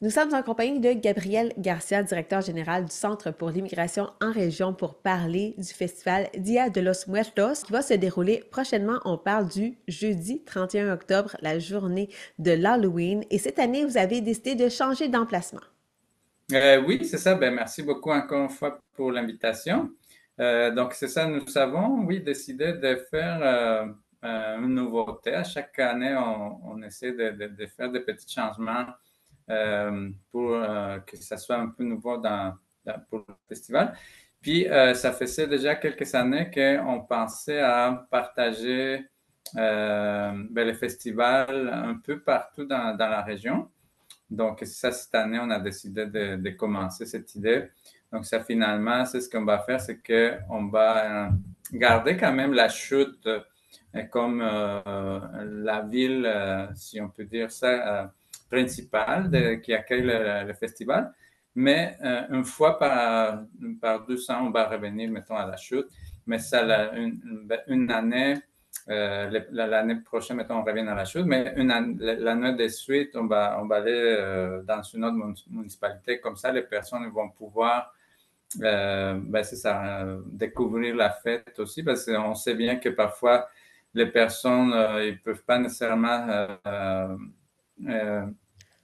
Nous sommes en compagnie de Gabriel Garcia, directeur général du Centre pour l'immigration en région, pour parler du festival Dia de los Muertos qui va se dérouler prochainement. On parle du jeudi 31 octobre, la journée de l'Halloween. Et cette année, vous avez décidé de changer d'emplacement. Oui, c'est ça. Ben, merci beaucoup encore une fois pour l'invitation. Donc, c'est ça, nous avons, oui, décidé de faire une nouveauté. À chaque année, on essaie de faire des petits changements pour que ça soit un peu nouveau pour le festival. Puis, ça faisait déjà quelques années qu'on pensait à partager ben, le festival un peu partout dans la région. Donc, ça, cette année, on a décidé de commencer cette idée. Donc, ça, finalement, c'est ce qu'on va faire, c'est qu'on va garder quand même la chute comme la ville, si on peut dire ça, principale qui accueille le festival. Mais une fois par 200, on va revenir, mettons, à la chute. Mais ça, une année, l'année prochaine, mettons, on revient à la chute, mais l'année de suite, on va aller dans une autre municipalité. Comme ça, les personnes vont pouvoir, ben, c'est ça, découvrir la fête aussi, parce qu'on sait bien que parfois, les personnes, ils peuvent pas nécessairement euh,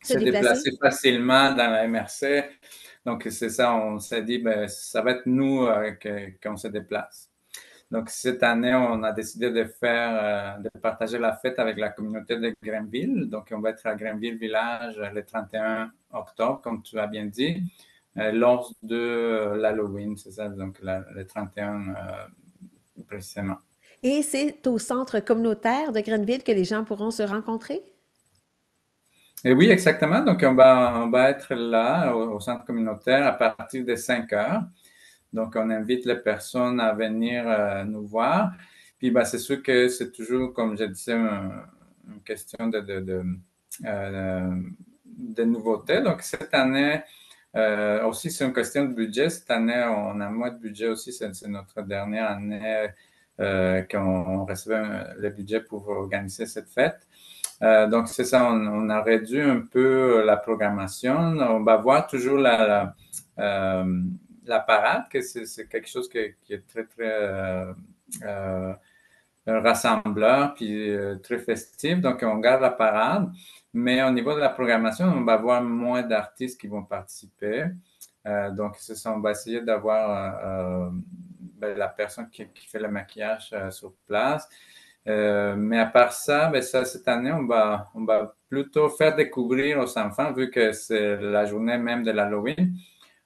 Se se déplacer? déplacer facilement dans la MRC. Donc, c'est ça, on s'est dit, ben, ça va être nous qu'on se déplace. Donc, cette année, on a décidé de partager la fête avec la communauté de Greenville. Donc, on va être à Greenville Village le 31 octobre, comme tu as bien dit, lors de l'Halloween, c'est ça, donc le 31 précisément. Et c'est au centre communautaire de Grenville que les gens pourront se rencontrer? Et oui, exactement. Donc, on va être là au centre communautaire à partir de 5 heures. Donc, on invite les personnes à venir nous voir. Puis, ben, c'est sûr que c'est toujours, comme je disais, une question de nouveauté. Donc, cette année, aussi, c'est une question de budget. Cette année, on a moins de budget aussi. C'est notre dernière année qu'on recevait le budget pour organiser cette fête. Donc, c'est ça, on a réduit un peu la programmation. On va voir toujours la parade, que c'est quelque chose qui est très, très rassembleur, puis très festif. Donc, on garde la parade. Mais au niveau de la programmation, on va avoir moins d'artistes qui vont participer. Donc, c'est ça, on va essayer d'avoir ben, la personne qui fait le maquillage sur place. Mais à part ça, ben ça, cette année, on va plutôt faire découvrir aux enfants, vu que c'est la journée même de l'Halloween.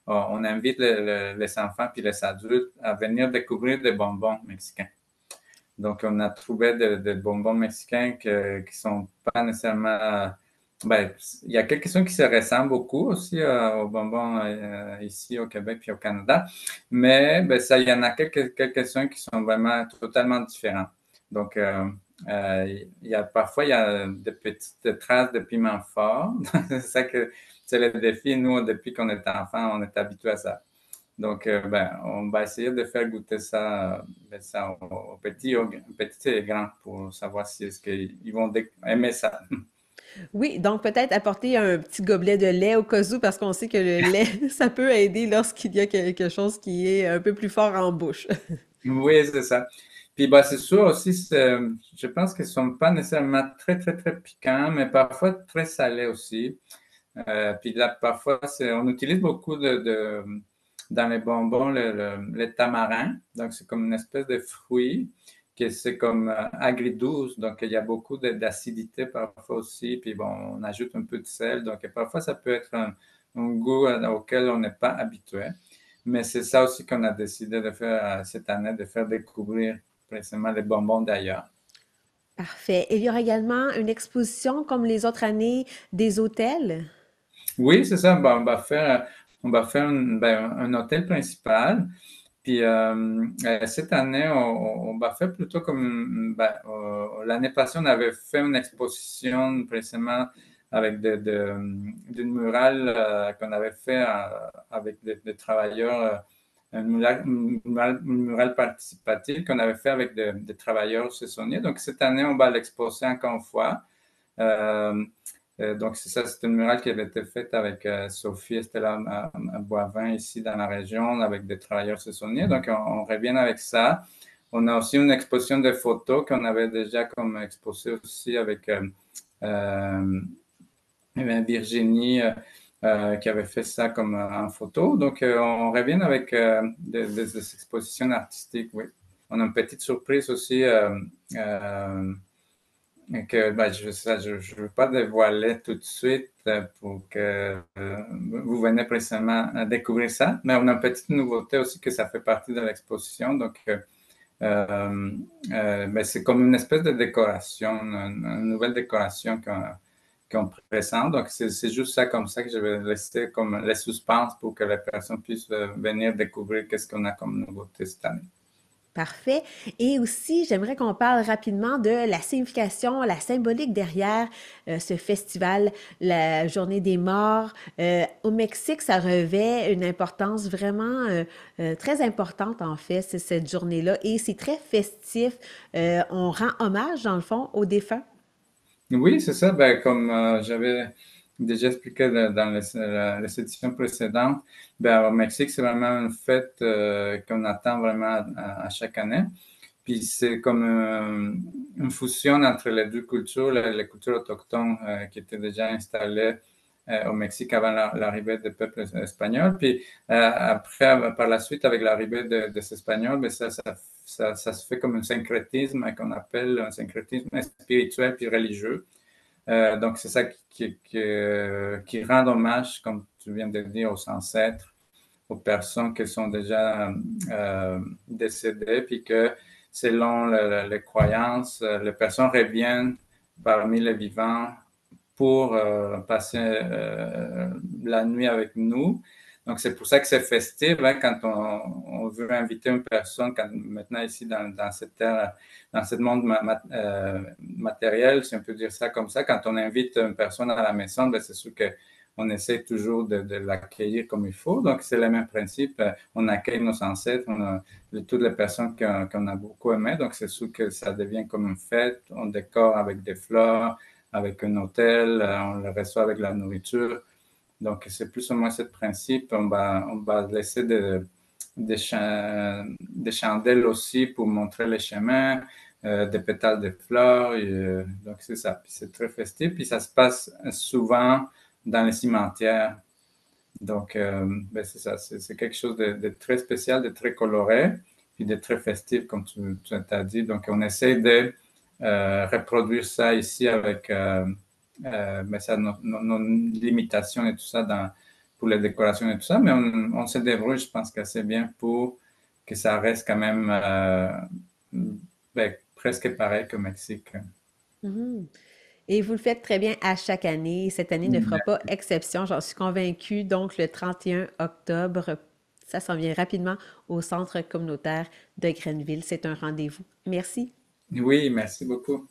On invite les enfants puis les adultes à venir découvrir des bonbons mexicains. Donc, on a trouvé des bonbons mexicains qui ne sont pas nécessairement. Ben, il y a quelques-uns qui se ressemblent beaucoup aussi aux bonbons ici au Québec puis au Canada, mais ben, ça, il y en a quelques-uns qui sont vraiment totalement différents. Donc, parfois, il y a des petites traces de piment fort. C'est ça que c'est le défi. Nous, depuis qu'on est enfant, on est habitué à ça. Donc, ben, on va essayer de faire goûter ça, ben, ça aux petits et grands pour savoir si est-ce qu'ils vont aimer ça. Oui, donc peut-être apporter un petit gobelet de lait au cas où, parce qu'on sait que le lait, ça peut aider lorsqu'il y a quelque chose qui est un peu plus fort en bouche. Oui, c'est ça. Puis, bah, c'est sûr aussi, je pense qu'ils ne sont pas nécessairement très, très, très piquants, mais parfois très salés aussi. Puis là, parfois, on utilise beaucoup dans les bonbons le tamarin. Donc, c'est comme une espèce de fruit que c'est comme agridouce. Donc, il y a beaucoup d'acidité parfois aussi. Puis, bon, on ajoute un peu de sel. Donc, parfois, ça peut être un goût auquel on n'est pas habitué. Mais c'est ça aussi qu'on a décidé de faire cette année, de faire découvrir précisément les bonbons d'ailleurs. Parfait. Et il y aura également une exposition, comme les autres années, des hôtels. Oui, c'est ça. Ben, on va faire ben, un hôtel principal. Puis cette année, on va faire plutôt comme ben, l'année passée, on avait fait une exposition précisément avec d'une murale qu'on avait fait avec des travailleurs, une murale participative qu'on avait fait avec des travailleurs saisonniers. Donc cette année, on va l'exposer encore une fois. Euh, Donc, c'est ça, c'est une murale qui avait été faite avec Sophie Estella à Boivin, ici dans la région, avec des travailleurs saisonniers. Donc, on revient avec ça. On a aussi une exposition de photos qu'on avait déjà comme exposée aussi avec euh, Virginie qui avait fait ça comme en photo. Donc, on revient avec des expositions artistiques, oui. On a une petite surprise aussi que ben, je veux pas dévoiler tout de suite pour que vous venez précisément découvrir ça. Mais on a une petite nouveauté aussi que ça fait partie de l'exposition. Donc, ben, c'est comme une espèce de décoration, une nouvelle décoration qu'on présente. Donc, c'est juste ça comme ça que je vais laisser comme les suspens pour que les personnes puissent venir découvrir qu'est-ce qu'on a comme nouveauté cette année. Parfait. Et aussi, j'aimerais qu'on parle rapidement de la signification, la symbolique derrière ce festival, la Journée des morts. Au Mexique, ça revêt une importance vraiment très importante, en fait, c'est cette journée-là. Et c'est très festif. On rend hommage, dans le fond, aux défunts. Oui, c'est ça. Ben, comme j'avais déjà expliqué dans les éditions précédentes, ben, au Mexique, c'est vraiment une fête qu'on attend vraiment à chaque année. Puis c'est comme une fusion entre les deux cultures, les cultures autochtones qui étaient déjà installées au Mexique avant l'arrivée des peuples espagnols. Puis après, par la suite, avec l'arrivée des Espagnols, ben ça se fait comme un syncrétisme qu'on appelle un syncrétisme spirituel puis religieux. Donc c'est ça qui rend hommage, comme tu viens de dire, aux ancêtres, aux personnes qui sont déjà décédées, puis que selon les croyances, les personnes reviennent parmi les vivants pour passer la nuit avec nous. Donc, c'est pour ça que c'est festif hein, quand on veut inviter une personne, quand, maintenant ici dans cette terre, dans ce monde matériel, si on peut dire ça comme ça, quand on invite une personne à la maison, ben, c'est sûr que on essaie toujours de l'accueillir comme il faut. Donc, c'est le même principe. On accueille nos ancêtres, toutes les personnes qu'on a beaucoup aimées. Donc, c'est sûr que ça devient comme une fête. On décore avec des fleurs, avec un hôtel, on le reçoit avec la nourriture. Donc, c'est plus ou moins ce principe. On va laisser des chandelles aussi pour montrer les chemins, des pétales de fleurs. Donc, c'est ça. Puis c'est très festif. Puis ça se passe souvent dans les cimetières. Donc, ben c'est ça. C'est quelque chose de très spécial, de très coloré, puis de très festif, comme tu as dit. Donc, on essaie de reproduire ça ici avec mais ça, nos limitations et tout ça pour les décorations et tout ça, mais on se débrouille, je pense, qu'assez bien pour que ça reste quand même ben, presque pareil qu'au Mexique. Mhm. Et vous le faites très bien à chaque année. Cette année ne fera pas exception, j'en suis convaincue. Donc, le 31 octobre, ça s'en vient rapidement au centre communautaire de Grenville. C'est un rendez-vous. Merci. Oui, merci beaucoup.